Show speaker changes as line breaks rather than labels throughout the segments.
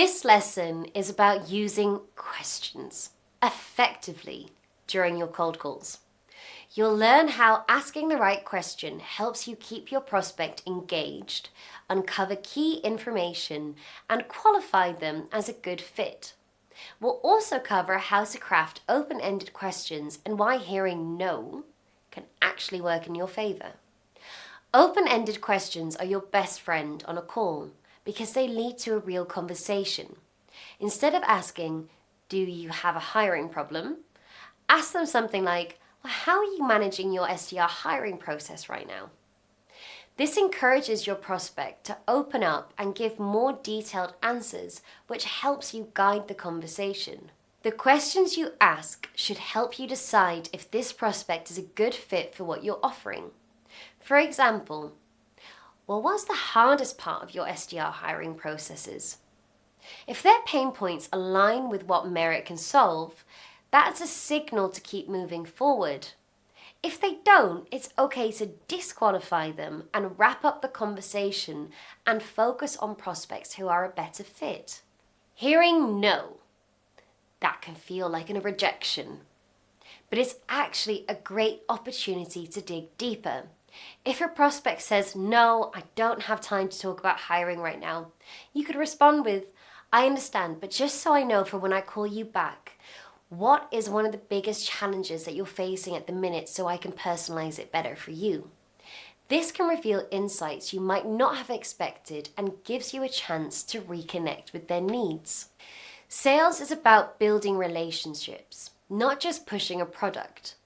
This lesson is about using questions effectively during your cold calls. You'll learn how asking the right question helps you keep your prospect engaged, uncover key information, and qualify them as a good fit. We'll also cover how to craft open-ended questions and why hearing no can actually work in your favor. Open-ended questions are your best friend on a call because they lead to a real conversation. Instead of asking, "Do you have a hiring problem?" ask them something like, "Well, how are you managing your SDR hiring process right now?" This encourages your prospect to open up and give more detailed answers, which helps you guide the conversation. The questions you ask should help you decide if this prospect is a good fit for what you're offering. For example, well, what's the hardest part of your SDR hiring processes? If their pain points align with what Merit can solve, that's a signal to keep moving forward. If they don't, it's okay to disqualify them and wrap up the conversation and focus on prospects who are a better fit. Hearing no, that can feel like a rejection, but it's actually a great opportunity to dig deeper. If a prospect says, "No, I don't have time to talk about hiring right now," you could respond with, "I understand, but just so I know for when I call you back, what is one of the biggest challenges that you're facing at the minute so I can personalize it better for you?" This can reveal insights you might not have expected and gives you a chance to reconnect with their needs. Sales is about building relationships, not just pushing a product.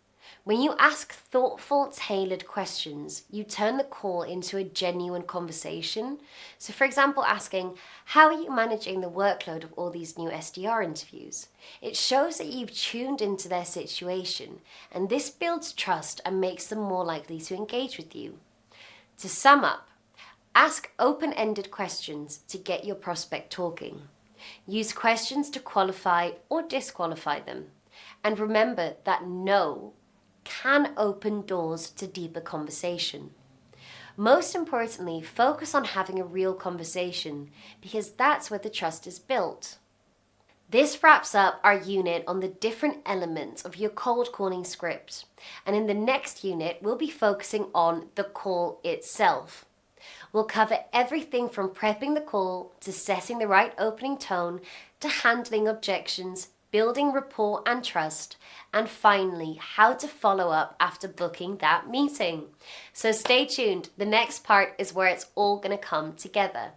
When you ask thoughtful, tailored questions, you turn the call into a genuine conversation. So for example, asking, "How are you managing the workload of all these new SDR interviews?" It shows that you've tuned into their situation, and this builds trust and makes them more likely to engage with you. To sum up, ask open-ended questions to get your prospect talking. Use questions to qualify or disqualify them. And remember that no can open doors to deeper conversation. Most importantly, focus on having a real conversation because that's where the trust is built. This wraps up our unit on the different elements of your cold calling script. And in the next unit, we'll be focusing on the call itself. We'll cover everything from prepping the call to setting the right opening tone to handling objections, building rapport and trust, and finally, how to follow up after booking that meeting. So stay tuned. The next part is where it's all going to come together.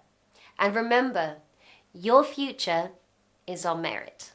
And remember, your future is on Merit.